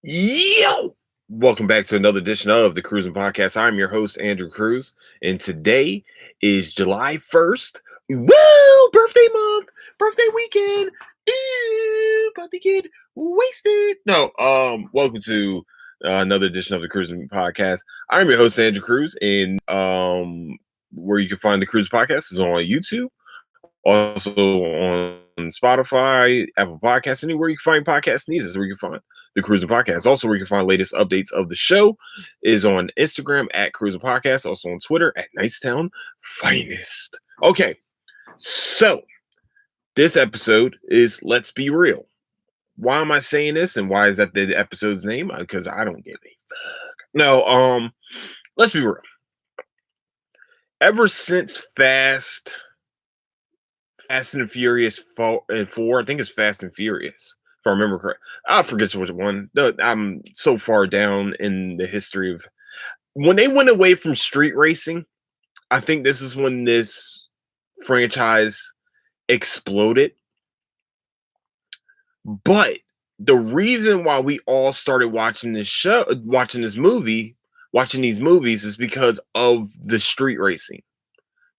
Yo! Welcome back to another edition of the Cruising Podcast. I'm your host, Andrew Cruz, and today is July 1st. Woo! Birthday month! Birthday weekend! Ew, about to get wasted. No, welcome to another edition of the Cruising Podcast. I'm your host, Andrew Cruz, and where you can find the Cruising Podcast is on YouTube, also on Spotify, Apple Podcasts, anywhere you can find podcast needs is where you can find the Cruising Podcast. Also, where you can find latest updates of the show is on Instagram at Cruising Podcast, also on Twitter at Nicetown Finest. Okay, so this episode is Let's Be Real. Why am I saying this, and why is that the episode's name? Because I don't give a fuck. No, let's be real. Ever since Fast and Furious 4, I think it's Fast and Furious, if I remember correct. I forget which one. I'm so far down in the history of when they went away from street racing. I think this is when this franchise exploded. But the reason why we all started watching watching these movies is because of the street racing.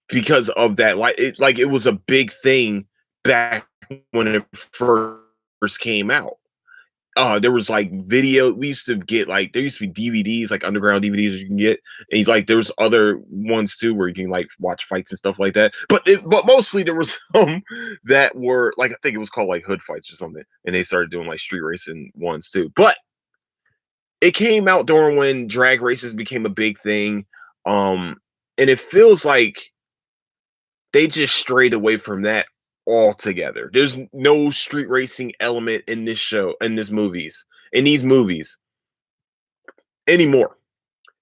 Because of that, like it was a big thing back when it first came out. There was like video. We used to get like there used to be DVDs, like underground DVDs you can get, and like there was other ones too where you can like watch fights and stuff like that. But mostly there was some that were like I think it was called like hood fights or something, and they started doing like street racing ones too. But it came out during when drag races became a big thing, and it feels like they just strayed away from that altogether. There's no street racing element in these movies anymore.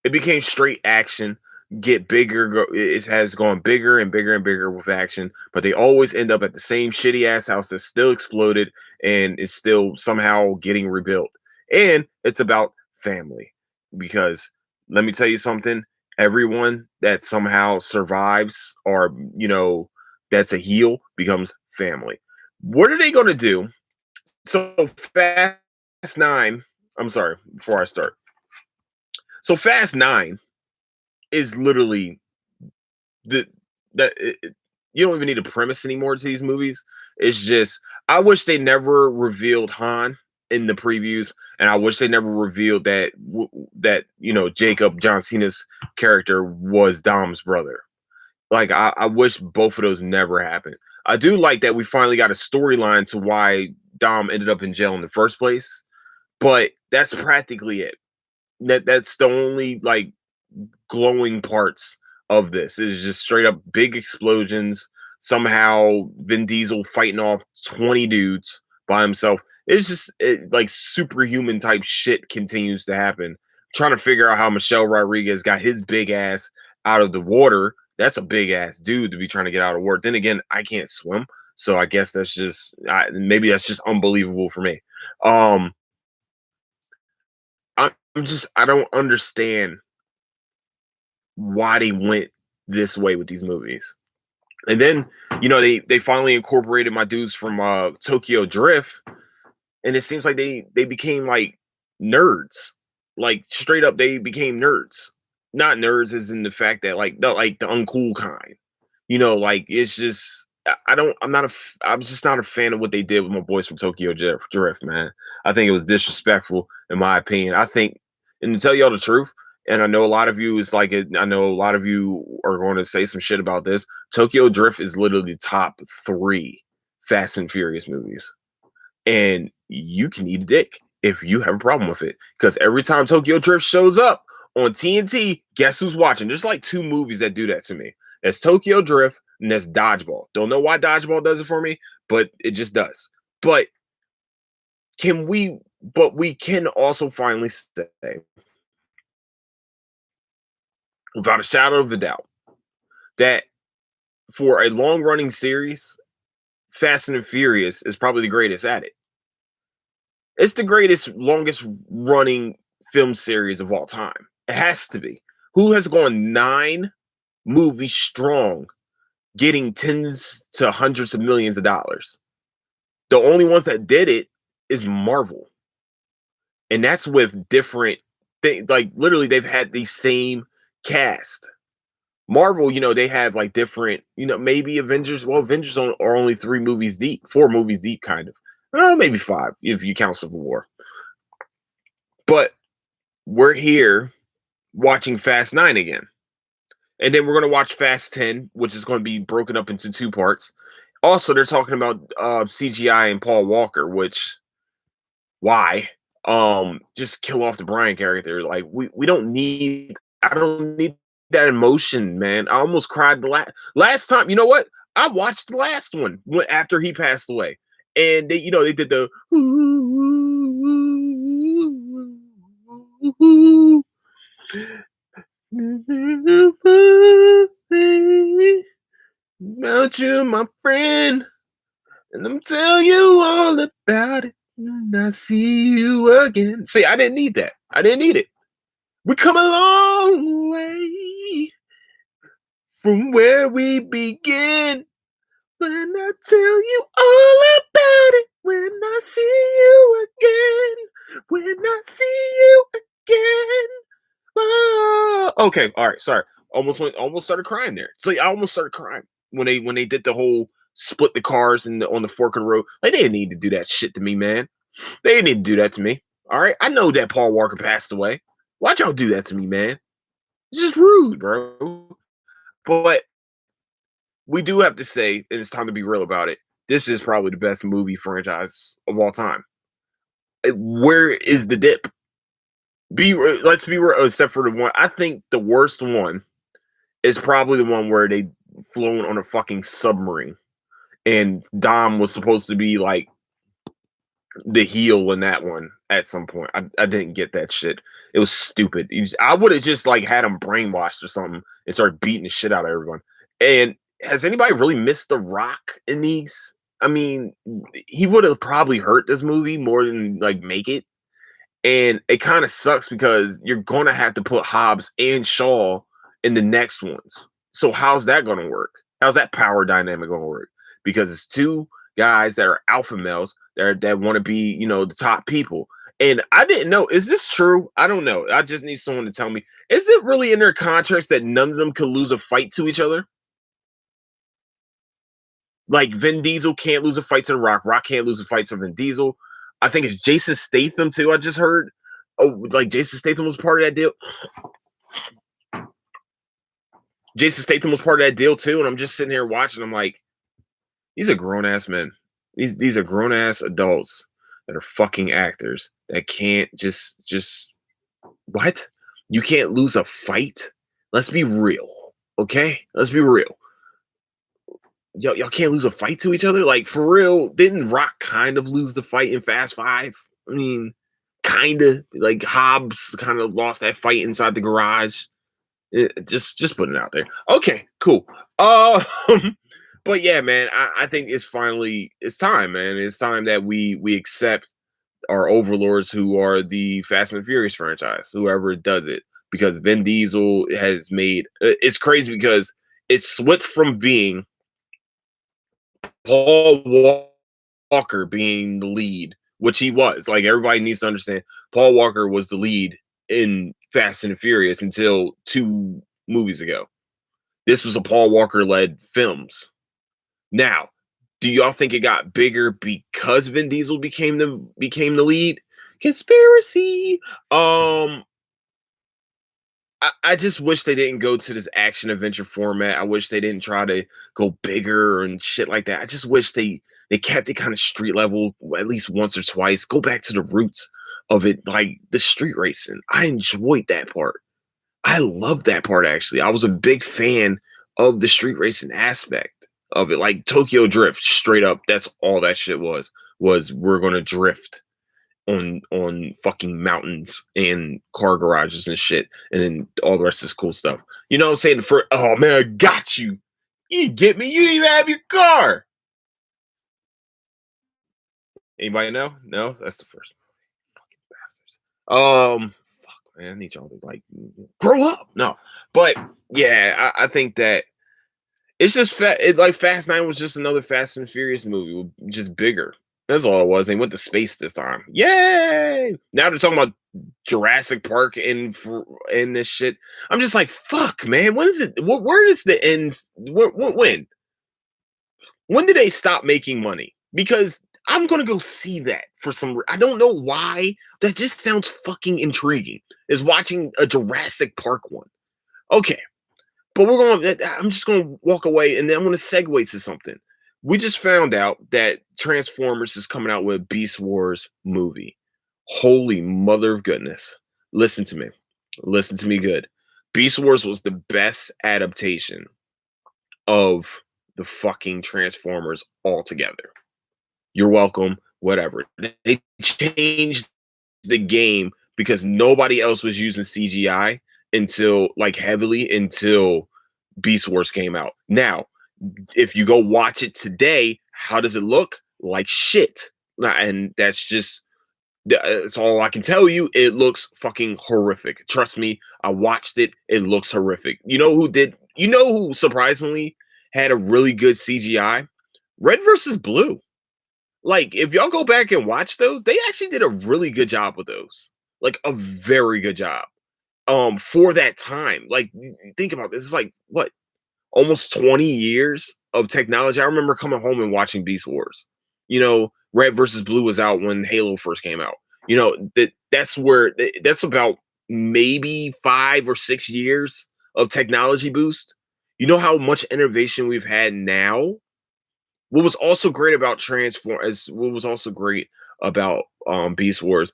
It became straight action, get bigger. It has gone bigger and bigger and bigger with action, but they always end up at the same shitty ass house that still exploded and is still somehow getting rebuilt. And it's about family because let me tell you something. Everyone that somehow survives or that's a heel becomes family. What are they going to do? So Fast Nine. I'm sorry. Before I start, so Fast Nine is literally the that you don't even need a premise anymore to these movies. It's just I wish they never revealed Han in the previews, and I wish they never revealed that Jacob John Cena's character was Dom's brother. Like I wish both of those never happened. I do like that we finally got a storyline to why Dom ended up in jail in the first place, but that's practically it. That's the only like glowing parts of this. It is just straight up big explosions. Somehow Vin Diesel fighting off 20 dudes by himself. It's just like superhuman type shit continues to happen. Trying to figure out how Michelle Rodriguez got his big ass out of the water. That's a big ass dude to be trying to get out of water. Then again, I can't swim, so I guess that's just maybe that's just unbelievable for me. Um, I don't understand why they went this way with these movies. And then, they finally incorporated my dudes from Tokyo Drift, and it seems like they became like nerds. Like straight up they became nerds. Not nerds as in the fact that like the uncool kind. Like it's just I'm just not a fan of what they did with my boys from Tokyo Drift, man. I think it was disrespectful in my opinion. I think, and to tell y'all the truth, and I know a lot of you is like it, I know a lot of you are going to say some shit about this. Tokyo Drift is literally top 3 Fast and Furious movies. And you can eat a dick if you have a problem with it. Because every time Tokyo Drift shows up on TNT, guess who's watching? There's like 2 movies that do that to me. That's Tokyo Drift and that's Dodgeball. Don't know why Dodgeball does it for me, but it just does. But we can also finally say, without a shadow of a doubt, that for a long running series, Fast and Furious is probably the greatest at it. It's the greatest, longest running film series of all time. It has to be. Who has gone 9 movies strong, getting tens to hundreds of millions of dollars? The only ones that did it is Marvel. and that's with different things. Like literally, they've had the same cast. Marvel, they have like different, maybe Avengers. Well, Avengers are only 3 movies deep, 4 movies deep, kind of. Maybe 5 if you count Civil War. But we're here watching Fast 9 again. And then we're going to watch Fast 10, which is going to be broken up into 2 parts. Also, they're talking about CGI and Paul Walker, which why? Just kill off the Brian character. Like we don't need I don't need that emotion, man. I almost cried the last time. You know what? I watched the last one after he passed away. And they did the about you, my friend, and I'm telling you all about it. And I see you again. See, I didn't need that. I didn't need it. We come a long way from where we begin. When I tell you all about it, when I see you again, when I see you again. Oh, okay, all right, sorry. Almost started crying there. So I almost started crying when they did the whole split the cars on the fork of the road. Like they didn't need to do that shit to me, man. They didn't need to do that to me. All right, I know that Paul Walker passed away. Why'd y'all do that to me, man? It's just rude, bro. But we do have to say, and it's time to be real about it. This is probably the best movie franchise of all time. Where is the dip? Let's be real, except for the one. I think the worst one is probably the one where they flown on a fucking submarine, and Dom was supposed to be like the heel in that one at some point. I didn't get that shit. It was stupid. I would have just like had him brainwashed or something and started beating the shit out of everyone. And has anybody really missed The Rock in these? I mean, he would have probably hurt this movie more than like make it. And it kind of sucks because you're gonna have to put Hobbs and Shaw in the next ones. So how's that gonna work? How's that power dynamic gonna work? Because it's 2 guys that are alpha males that want to be, the top people. And I didn't know, is this true? I don't know. I just need someone to tell me. Is it really in their contracts that none of them could lose a fight to each other? Like Vin Diesel can't lose a fight to The Rock. Rock can't lose a fight to Vin Diesel. I think it's Jason Statham too. I just heard. Oh, like Jason Statham was part of that deal. Jason Statham was part of that deal too, and I'm just sitting here watching. I'm like, these are grown ass men. These are grown ass adults that are fucking actors that can't just what? You can't lose a fight? Let's be real, okay? Let's be real. Y'all can't lose a fight to each other? Like, for real, didn't Rock kind of lose the fight in Fast 5? I mean, kind of. Like, Hobbs kind of lost that fight inside the garage. Just putting it out there. Okay, cool. But yeah, man, I think it's time, man. It's time that we accept our overlords who are the Fast and Furious franchise, whoever does it. Because Vin Diesel has made it's crazy because it switched from being Paul Walker being the lead, which he was. Like everybody needs to understand, Paul Walker was the lead in Fast and Furious until 2 movies ago. This was a Paul Walker led films. Now, do y'all think it got bigger because Vin Diesel became the lead? Conspiracy. I just wish they didn't go to this action adventure format. I wish they didn't try to go bigger and shit like that. I just wish they kept it kind of street level at least once or twice. Go back to the roots of it, like the street racing. I enjoyed that part. I love that part actually. I was a big fan of the street racing aspect of it. Like Tokyo Drift, straight up, that's all that shit was we're gonna drift on fucking mountains and car garages and shit, and then all the rest of this cool stuff. You know what I'm saying? Oh man, I got you. You didn't get me. You didn't even have your car. Anybody know? No, that's the first one. Fucking bastards. Fuck, man, I need y'all to like grow up. No, but yeah, I think that it's just like Fast 9 was just another Fast and Furious movie, just bigger. That's all it was. They went to space this time. Yay! Now they're talking about Jurassic Park in this shit. I'm just like, fuck, man. When is it? Where is the end? When? When did they stop making money? Because I'm gonna go see that for some. I don't know why. That just sounds fucking intriguing. Is watching a Jurassic Park one. Okay, but we're going. I'm just going to walk away, and then I'm going to segue to something. We just found out that Transformers is coming out with a Beast Wars movie. Holy mother of goodness! Listen to me. Listen to me good. Beast Wars was the best adaptation of the fucking Transformers altogether. You're welcome. Whatever. They changed the game because nobody else was using CGI until like heavily until Beast Wars came out. Now, if you go watch it today, how does it look? Like shit. And that's all I can tell you. It looks fucking horrific. Trust me, I watched it. It looks horrific. You know who surprisingly had a really good CGI? Red versus Blue. Like, if y'all go back and watch those, they actually did a really good job with those. Like a very good job. For that time. Like, think about this. It's like what, almost 20 years of technology. I remember coming home and watching Beast Wars. Red versus Blue was out when Halo first came out. That's about maybe 5 or 6 years of technology boost. You know how much innovation we've had now? What was also great about what was also great about Beast Wars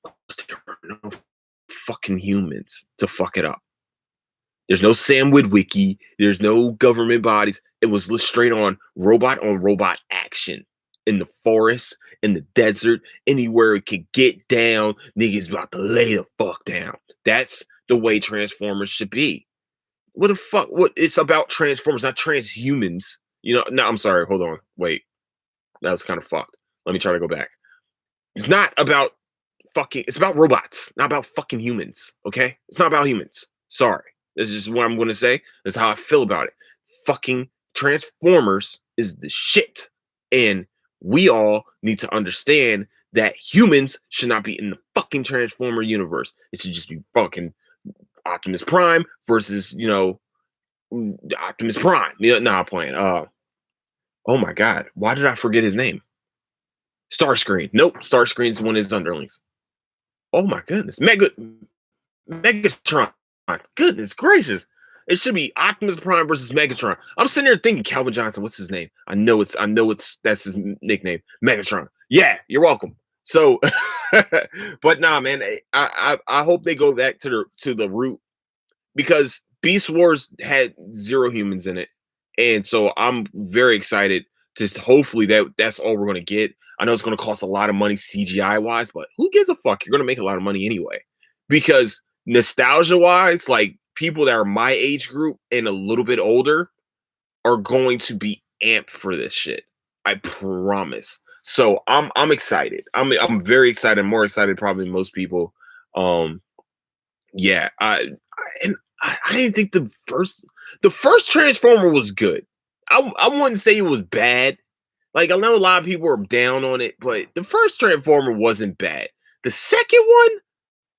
was there were no fucking humans to fuck it up. There's no Sam Witwicky. There's no government bodies. It was straight on robot action in the forest, in the desert, anywhere it could get down. Niggas about to lay the fuck down. That's the way Transformers should be. What the fuck? What? It's about Transformers, not transhumans. No, I'm sorry. Hold on. Wait. That was kind of fucked. Let me try to go back. It's not about it's about robots, not about fucking humans. Okay? It's not about humans. Sorry. This is just what I'm going to say. That's how I feel about it. Fucking Transformers is the shit. And we all need to understand that humans should not be in the fucking Transformer universe. It should just be fucking Optimus Prime versus, Optimus Prime. I'm playing. Oh my god, why did I forget his name? Starscream. Nope, Starscream's one of his underlings. Oh my goodness, Megatron. Goodness gracious, it should be Optimus Prime versus Megatron. I'm sitting there thinking Calvin Johnson. What's his name? I know that's his nickname, Megatron. Yeah, you're welcome. So, but nah, man, I hope they go back to the root because Beast Wars had 0 humans in it. And so I'm very excited to hopefully that's all we're gonna get. I know it's gonna cost a lot of money CGI wise, but who gives a fuck? You're gonna make a lot of money anyway. Because nostalgia wise, like people that are my age group and a little bit older are going to be amped for this shit. I promise. So I'm excited. I'm very excited, more excited probably than most people. Yeah, I didn't think the first Transformer was good. I wouldn't say it was bad. Like I know a lot of people are down on it, but the first Transformer wasn't bad. The second one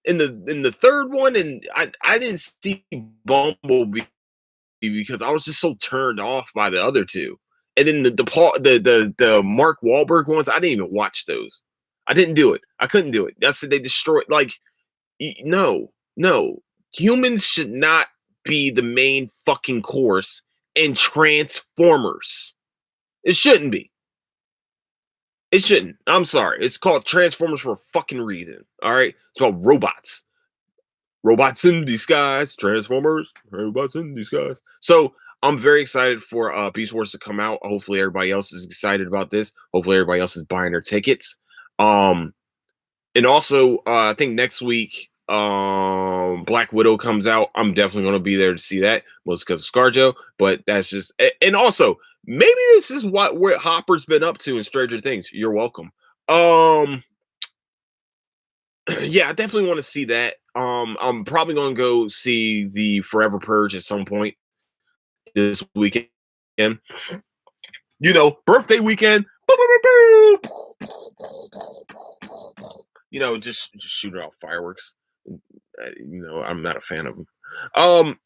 and the third one, and I didn't see Bumblebee because I was just so turned off by the other two. And then the Mark Wahlberg ones, I didn't even watch those. I didn't do it. I couldn't do it. That's they destroyed. Like no, humans should not be the main fucking course in Transformers. It shouldn't be. It shouldn't. I'm sorry. It's called Transformers for a fucking reason. All right. It's about robots. Robots in disguise. Transformers. Robots in disguise. So I'm very excited for Beast Wars to come out. Hopefully everybody else is excited about this. Hopefully everybody else is buying their tickets. And also I think next week Black Widow comes out. I'm definitely going to be there to see that, most because of ScarJo. But that's just, and also maybe this is where Hopper's been up to in Stranger Things. You're welcome. Yeah, I definitely want to see that. I'm probably going to go see the Forever Purge at some point this weekend. Birthday weekend, Just shoot out fireworks. I'm not a fan of them. Um,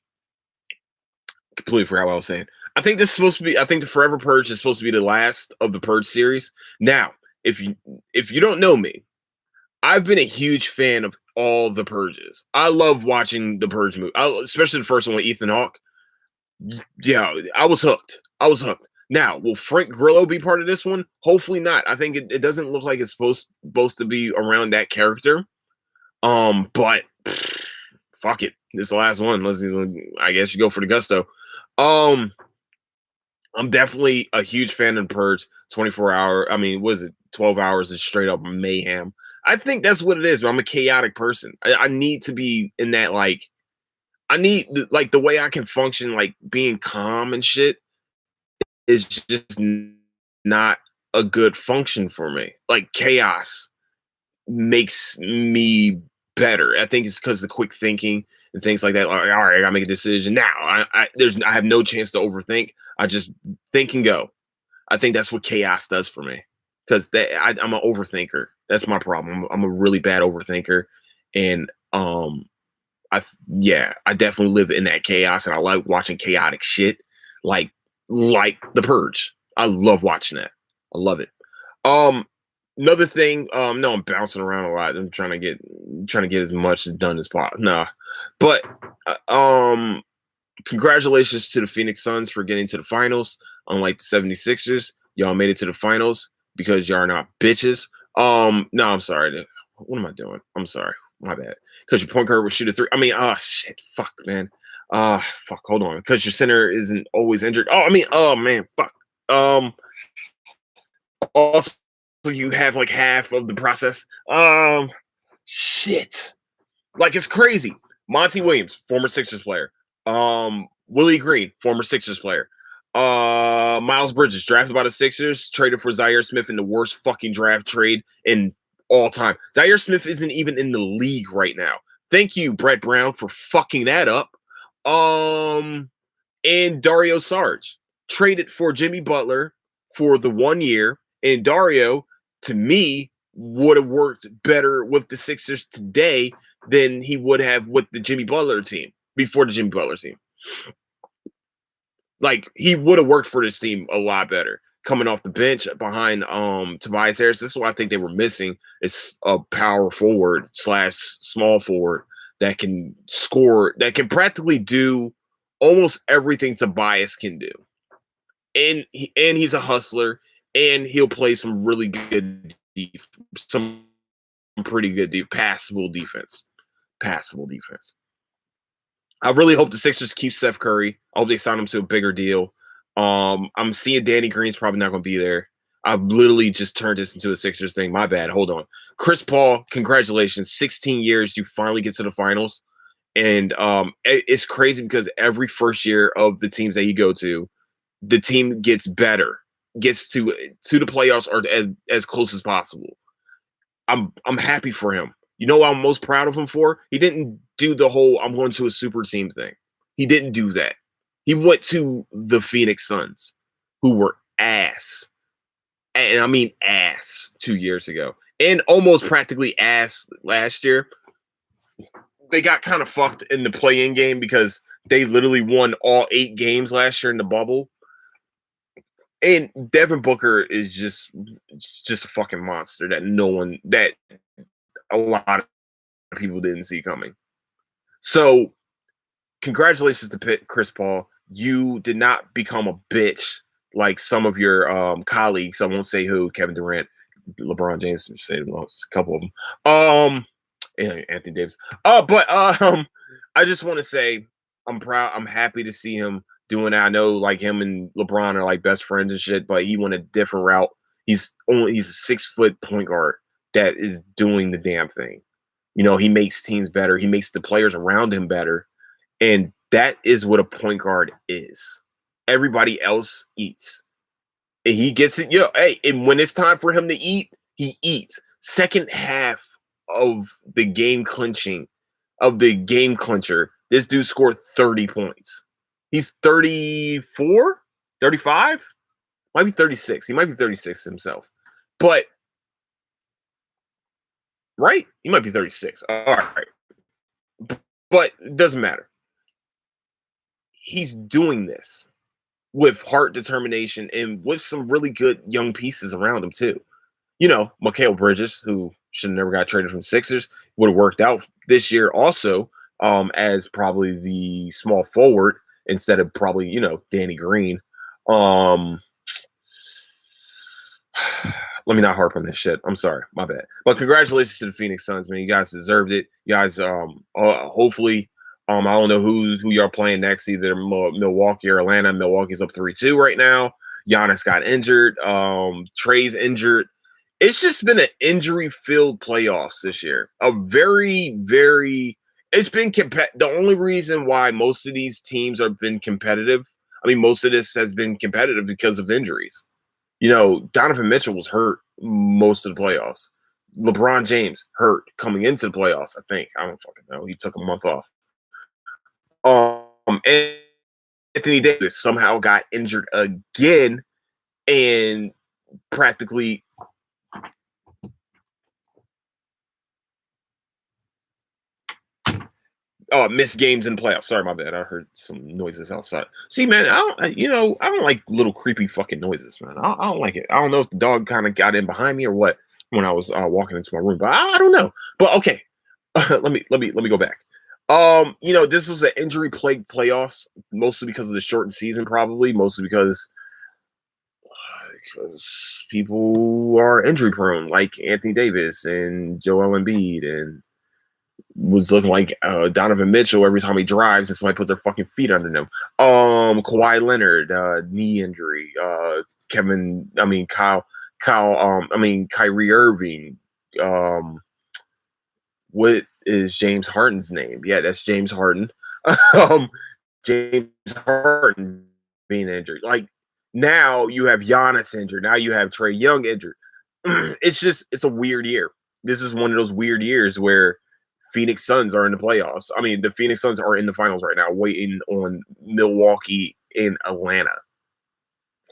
Completely forgot what I was saying. I think the Forever Purge is supposed to be the last of the Purge series. Now, if you don't know me, I've been a huge fan of all the Purges. I love watching the Purge movie, especially the first one with Ethan Hawke. Yeah, I was hooked. I was hooked. Now, will Frank Grillo be part of this one? Hopefully not. I think it doesn't look like it's supposed to be around that character. But fuck it. This is the last one. I guess you go for the gusto. Um, I'm definitely a huge fan of the Purge. 24 hour. I mean, was it 12 hours of straight up mayhem? I think that's what it is. I'm a chaotic person. I need to be in that I need like the way I can function, like being calm and shit, is just not a good function for me. Like chaos makes me better. I think it's because of the quick thinking and things like that. Like, all right, I gotta make a decision now. I have no chance to overthink. I just think and go. I think that's what chaos does for me because I'm an overthinker. That's my problem. I'm a really bad overthinker, and I definitely live in that chaos, and I like watching chaotic shit, like like The Purge. I love watching that. I love it. Um, Another thing. No, I'm bouncing around a lot. I'm trying to get as much done as possible. Nah, but uh, um, congratulations to the Phoenix Suns for getting to the finals. Unlike the 76ers, y'all made it to the finals because y'all are not bitches. No, I'm sorry. What am I doing? I'm sorry. My bad. Because your point guard will shoot a three. I mean, oh shit. Fuck, man. Fuck. Hold on. Because your center isn't always injured. Oh man, fuck. Um, Also, you have like half of the process. Shit. Like it's crazy. Monty Williams, former Sixers player. Willie Green, former Sixers player. Miles Bridges, drafted by the Sixers, traded for Zaire Smith in the worst fucking draft trade in all time. Zaire Smith isn't even in the league right now. Thank you, Brett Brown, for fucking that up. And Dario Sarge traded for Jimmy Butler for the 1 year, and Dario, to me, would have worked better with the Sixers today than he would have with the Jimmy Butler team before the Jimmy Butler team. Like he would have worked for this team a lot better coming off the bench behind Tobias Harris. This is what I think they were missing. It's a power forward / small forward that can score, that can practically do almost everything Tobias can do. And he's a hustler, and he'll play some really good some pretty good passable defense. Passable defense. I really hope the Sixers keep Steph Curry. I hope they sign him to a bigger deal. I'm seeing Danny Green's probably not going to be there. I've literally just turned this into a Sixers thing. My bad. Hold on. Chris Paul, congratulations. 16 years, you finally get to the finals. And it's crazy because every first year of the teams that you go to, the team gets better, gets to the playoffs or as close as possible. I'm happy for him. You know what I'm most proud of him for? He didn't do the whole I'm going to a super team thing. He didn't do that. He went to the Phoenix Suns, who were ass. And I mean ass 2 years ago. And almost practically ass last year. They got kind of fucked in the play-in game because they literally won all 8 games last year in the bubble. And Devin Booker is just a fucking monster that a lot of people didn't see coming. So, congratulations to Chris Paul. You did not become a bitch like some of your colleagues. I won't say who. Kevin Durant, LeBron James, say a couple of them. And Anthony Davis. But I just want to say I'm proud. I'm happy to see him doing that. I know like him and LeBron are like best friends and shit, but he went a different route. He's a 6 foot point guard that is doing the damn thing. You know, he makes teams better. He makes the players around him better. And that is what a point guard is. Everybody else eats. And he gets it. Hey, and when it's time for him to eat, he eats. Second half of the game clincher, this dude scored 30 points. He's 34, 35. Might be 36. He might be 36 himself. But right? He might be 36. All right. But it doesn't matter. He's doing this with heart determination and with some really good young pieces around him too. Mikal Bridges, who should have never got traded from Sixers, would have worked out this year also, as probably the small forward instead of probably, Danny Green. Um, Let me not harp on this shit. I'm sorry, my bad. But congratulations to the Phoenix Suns, man. You guys deserved it. You guys, hopefully, I don't know who y'all playing next, either Milwaukee or Atlanta. Milwaukee's up 3-2 right now. Giannis got injured. Trey's injured. It's just been an injury-filled playoffs this year. A very, very. It's been the only reason why most of these teams have been competitive. I mean, most of this has been competitive because of injuries. Donovan Mitchell was hurt most of the playoffs. LeBron James hurt coming into the playoffs, I think. I don't fucking know. He took a month off. And Anthony Davis somehow got injured again and practically missed games in the playoffs. Sorry, my bad. I heard some noises outside. See, man, I don't like little creepy fucking noises, man. I don't like it. I don't know if the dog kind of got in behind me or what when I was walking into my room, but I don't know. But okay, let me go back. This was an injury plagued playoffs, mostly because of the shortened season, probably mostly because people are injury prone, like Anthony Davis and Joel Embiid, and was looking like Donovan Mitchell every time he drives and somebody put their fucking feet under him. Kawhi Leonard, knee injury. Kyrie Irving. What is James Harden's name? Yeah, that's James Harden. James Harden being injured. Like, now you have Giannis injured. Now you have Trae Young injured. It's a weird year. This is one of those weird years where Phoenix Suns are in the playoffs. I mean, the Phoenix Suns are in the finals right now, waiting on Milwaukee and Atlanta.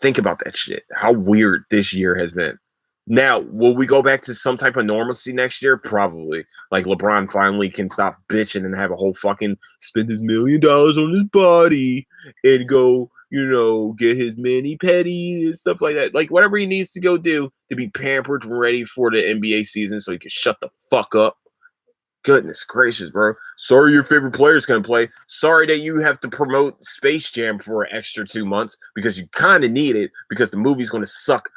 Think about that shit. How weird this year has been. Now, will we go back to some type of normalcy next year? Probably. Like, LeBron finally can stop bitching and have a whole fucking spend his $1 million on his body and go, get his mani petty and stuff like that. Like, whatever he needs to go do to be pampered and ready for the NBA season so he can shut the fuck up. Goodness gracious, bro. Sorry your favorite player's going to play. Sorry that you have to promote Space Jam for an extra 2 months because you kind of need it because the movie's going to suck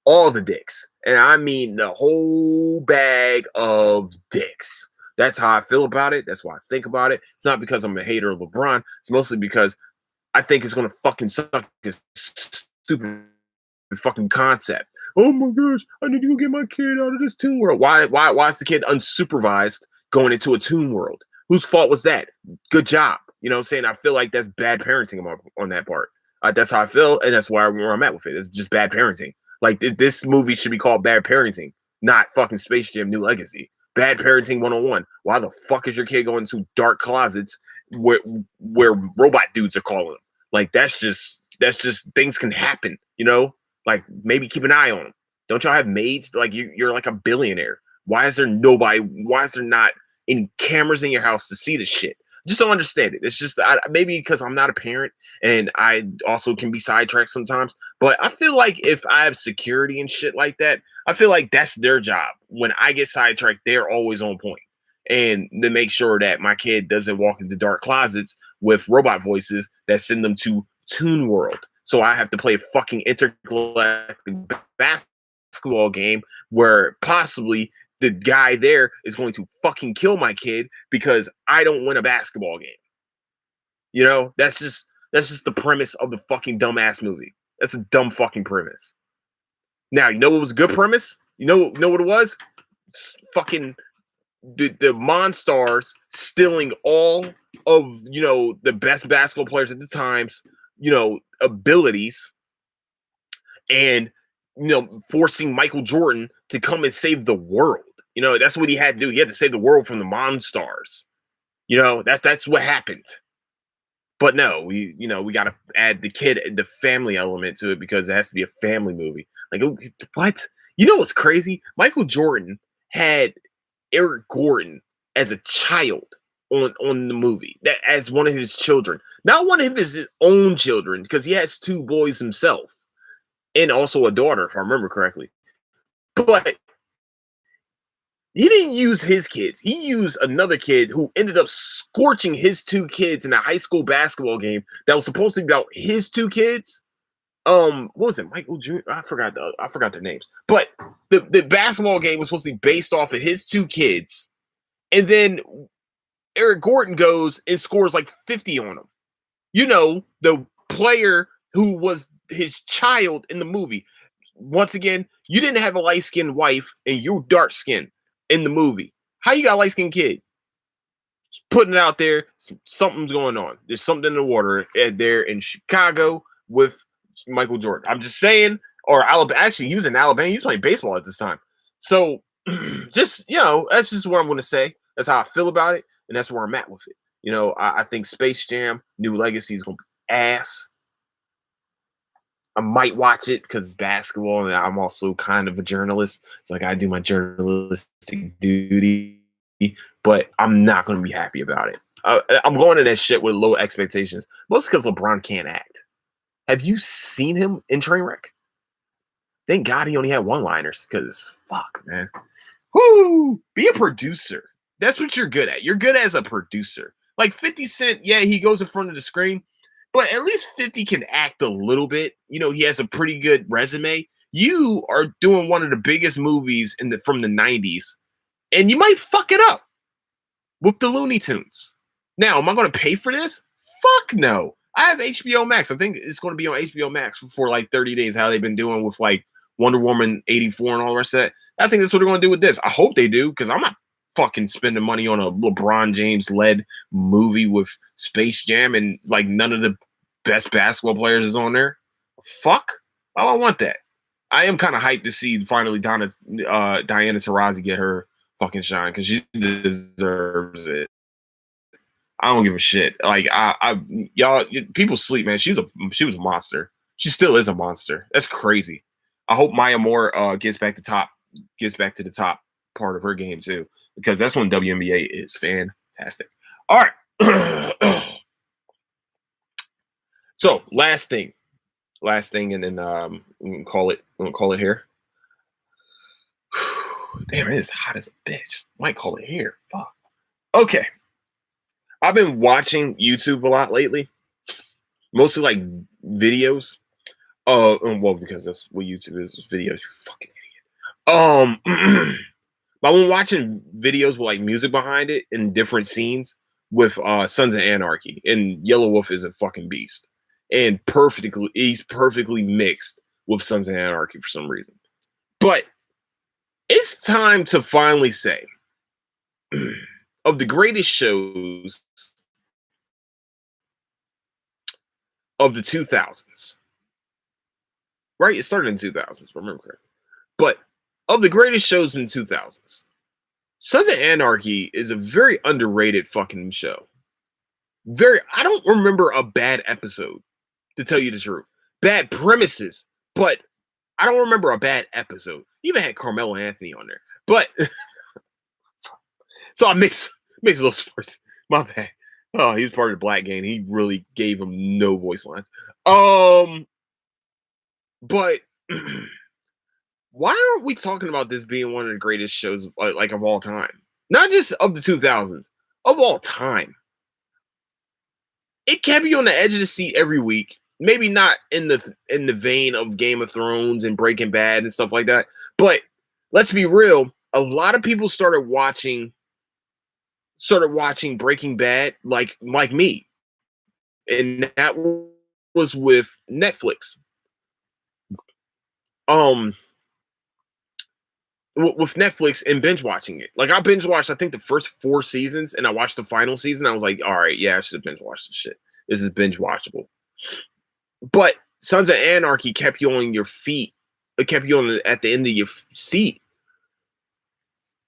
all the dicks. And I mean the whole bag of dicks. That's how I feel about it. That's why I think about it. It's not because I'm a hater of LeBron. It's mostly because I think it's going to fucking suck this stupid fucking concept. Oh my gosh, I need to go get my kid out of this Toon World. Why is the kid unsupervised going into a Toon World? Whose fault was that? Good job. You know what I'm saying? I feel like that's bad parenting on that part. That's how I feel, and that's where I'm at with it. It's just bad parenting. Like, this movie should be called Bad Parenting, not fucking Space Jam New Legacy. Bad Parenting 101. Why the fuck is your kid going to dark closets where robot dudes are calling him? Like, that's just things can happen, Like, maybe keep an eye on them. Don't y'all have maids? Like, you're like a billionaire. Why is there not any cameras in your house to see this shit? Just don't understand it. It's just maybe because I'm not a parent and I also can be sidetracked sometimes. But I feel like if I have security and shit like that, I feel like that's their job. When I get sidetracked, they're always on point. And to make sure that my kid doesn't walk into dark closets with robot voices that send them to Toon World. So I have to play a fucking intergalactic basketball game where possibly the guy there is going to fucking kill my kid because I don't win a basketball game. That's just the premise of the fucking dumbass movie. That's a dumb fucking premise. Now, you know what was a good premise? You know what it was? It's fucking the Monstars stealing all of, the best basketball players at the times, abilities, and forcing Michael Jordan to come and save the world. That's what he had to do. He had to save the world from the Monstars. That's what happened. But no, we got to add the family element to it because it has to be a family movie. Like, what? You know what's crazy? Michael Jordan had Eric Gordon as a child on the movie, that as one of his children, not one of his own children, because he has two boys himself and also a daughter, if I remember correctly. But he didn't use his kids. He used another kid who ended up scorching his two kids in a high school basketball game that was supposed to be about his two kids. What was it? Michael Jr. I forgot their names. But the basketball game was supposed to be based off of his two kids. And then Eric Gordon goes and scores like 50 on him. You know, the player who was his child in the movie. Once again, you didn't have a light-skinned wife and you're dark-skinned in the movie. How you got a light-skinned kid? Just putting it out there, something's going on. There's something in the water there in Chicago with Michael Jordan. I'm just saying, or Alabama. Actually, he was in Alabama. He was playing baseball at this time. So, just that's just what I'm going to say. That's how I feel about it, and that's where I'm at with it. I think Space Jam: New Legacy is going to be ass. I might watch it because it's basketball, and I'm also kind of a journalist, so I gotta do my journalistic duty. But I'm not going to be happy about it. I'm going to that shit with low expectations, mostly because LeBron can't act. Have you seen him in Trainwreck? Thank God he only had one-liners, because fuck, man. Woo! Be a producer. That's what you're good at. You're good as a producer. Like 50 Cent, yeah, he goes in front of the screen, but at least 50 can act a little bit. He has a pretty good resume. You are doing one of the biggest movies from the 90s, and you might fuck it up with the Looney Tunes. Now, am I going to pay for this? Fuck no. I have HBO Max. I think it's going to be on HBO Max for like 30 days, how they've been doing with like Wonder Woman 84 and all the rest of that. I think that's what they're going to do with this. I hope they do, because I'm not fucking spending money on a LeBron James led movie with Space Jam and like none of the best basketball players is on there. Fuck. I don't want that. I am kind of hyped to see finally Diana Taurasi get her fucking shine, because she deserves it. I don't give a shit. Like y'all, people sleep, man. She was a monster. She still is a monster. That's crazy. I hope Maya Moore gets back to the top part of her game too, because that's when WNBA is fantastic. All right. So last thing, and then we can call it here. Damn, it is hot as a bitch. Might call it here. Fuck. Okay. I've been watching YouTube a lot lately, mostly like videos. Well, because that's what YouTube is videos. You fucking idiot. But I've been watching videos with like music behind it and different scenes with Sons of Anarchy, and Yellow Wolf is a fucking beast, and he's perfectly mixed with Sons of Anarchy for some reason. But it's time to finally say, of the greatest shows of the 2000s, right? It started in 2000s, if I remember correctly. But of the greatest shows in 2000s, Sons of Anarchy is a very underrated fucking show. I don't remember a bad episode, to tell you the truth. Bad premises, but I don't remember a bad episode. Even had Carmelo Anthony on there. But so I mix little sports. My bad. Oh, he's part of the Black Gang. He really gave him no voice lines. But why aren't we talking about this being one of the greatest shows like of all time? Not just of the 2000s, of all time. It kept you on the edge of the seat every week. Maybe not in the vein of Game of Thrones and Breaking Bad and stuff like that. But let's be real, a lot of people started watching Breaking Bad like me. And that was with Netflix. With Netflix and binge watching it. Like I binge watched, I think the first 4 seasons, and I watched the final season. I was like, all right, yeah, I should have binge watched this shit. This is binge watchable. But Sons of Anarchy kept you on your feet. It kept you at the end of your seat.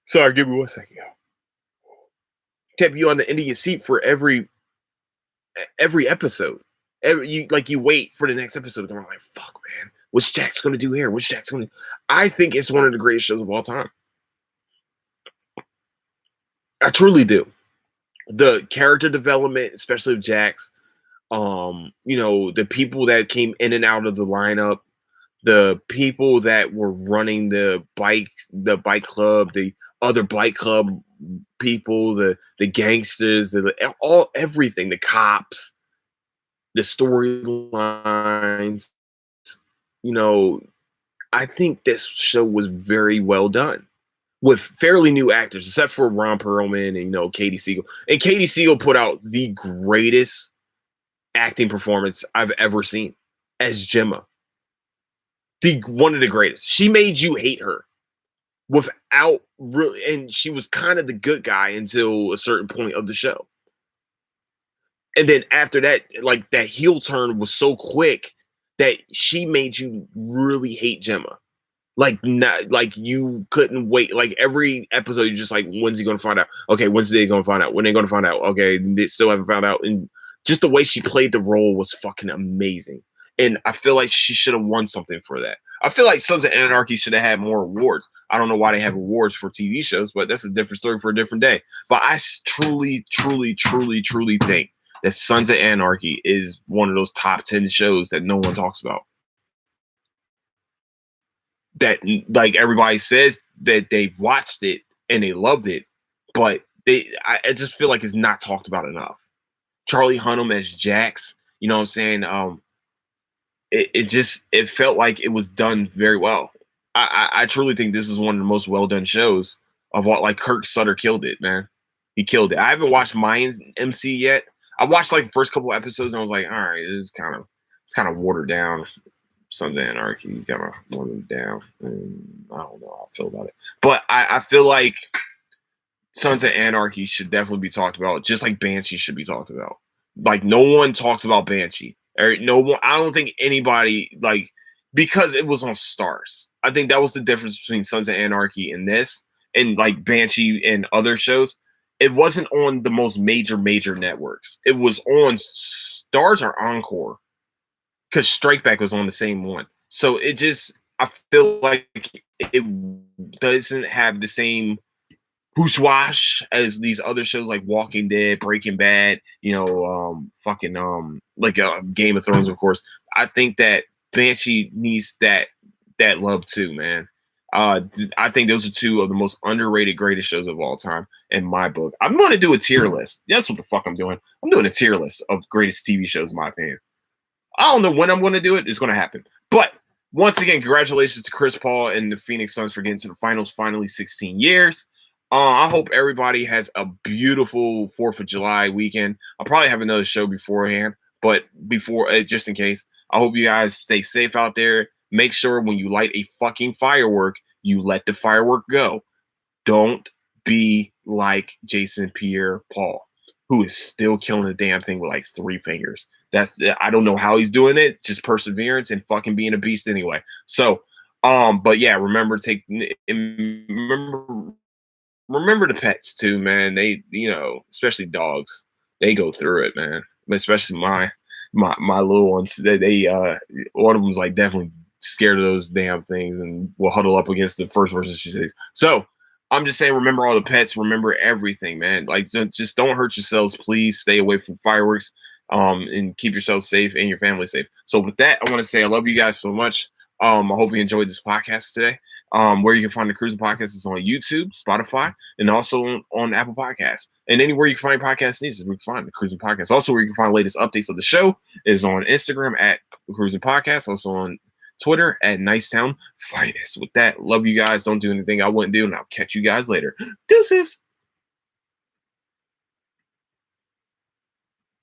Sorry, give me 1 second. Kept you on the end of your seat for every every episode. You wait for the next episode, and I'm like, fuck, man, what's Jax gonna do here? What's Jax gonna? I think it's one of the greatest shows of all time. I truly do. The character development, especially of Jax, the people that came in and out of the lineup, the people that were running the bike club, the other bike club people, the gangsters, everything, the cops, the storylines. You know, I think this show was very well done with fairly new actors, except for Ron Perlman and Katie Siegel. And Katie Siegel put out the greatest acting performance I've ever seen as Gemma. One of the greatest. She made you hate her without really, and she was kind of the good guy until a certain point of the show. And then after that, like that heel turn was so quick that she made you really hate Gemma. Like not like you couldn't wait. Like every episode, you're just like, when's he gonna find out? Okay, when's they gonna find out? When they gonna find out? Okay, they still haven't found out. And just the way she played the role was fucking amazing. And I feel like she should have won something for that. I feel like Sons of Anarchy should have had more awards. I don't know why they have awards for TV shows, but that's a different story for a different day. But I truly, truly, truly, truly think that Sons of Anarchy is one of those top 10 shows that no one talks about. That like everybody says that they've watched it and they loved it, but I just feel like it's not talked about enough. Charlie Hunnam as Jax, you know what I'm saying? It felt like it was done very well. I truly think this is one of the most well done shows of what, like Kirk Sutter killed it, man. He killed it. I haven't watched my MC yet. I watched like the first couple episodes and I was like, all right, it's kind of watered down. Sons of Anarchy kind of watered down, and I don't know how I feel about it. But I feel like Sons of Anarchy should definitely be talked about, just like Banshee should be talked about. Like no one talks about Banshee. Or no one. I don't think anybody because it was on Stars. I think that was the difference between Sons of Anarchy and this, and like Banshee and other shows. It wasn't on the most major networks. It was on Stars or Encore, because Strike Back was on the same one. So I feel like it doesn't have the same whoosh as these other shows like Walking Dead, Breaking Bad, Game of Thrones, of course. I think that Banshee needs that love too, man. I think those are two of the most underrated, greatest shows of all time in my book. I'm going to do a tier list. That's what the fuck I'm doing. I'm doing a tier list of greatest TV shows in my opinion. I don't know when I'm going to do it. It's going to happen. But once again, congratulations to Chris Paul and the Phoenix Suns for getting to the finals finally 16 years. I hope everybody has a beautiful 4th of July weekend. I'll probably have another show beforehand, but just in case, I hope you guys stay safe out there. Make sure when you light a fucking firework, you let the firework go. Don't be like Jason Pierre-Paul, who is still killing the damn thing with like 3 fingers. I don't know how he's doing it. Just perseverance and fucking being a beast anyway. So, but yeah, remember the pets too, man. They, especially dogs, they go through it, man. Especially my little ones. They one of them's like definitely scared of those damn things and will huddle up against the first person she sees. So I'm just saying, remember all the pets, remember everything, man. Like just don't hurt yourselves, please. Stay away from fireworks, and keep yourself safe and your family safe. So with that, I want to say I love you guys so much. I hope you enjoyed this podcast today. Where you can find the Cruising Podcast is on YouTube, Spotify, and also on Apple Podcasts. And anywhere you can find podcast news, we can find the Cruising Podcast. Also, where you can find the latest updates of the show is on Instagram at Cruising Podcast, also on Twitter at Nicetown Finest. With that, love you guys. Don't do anything I wouldn't do, and I'll catch you guys later. Deuces.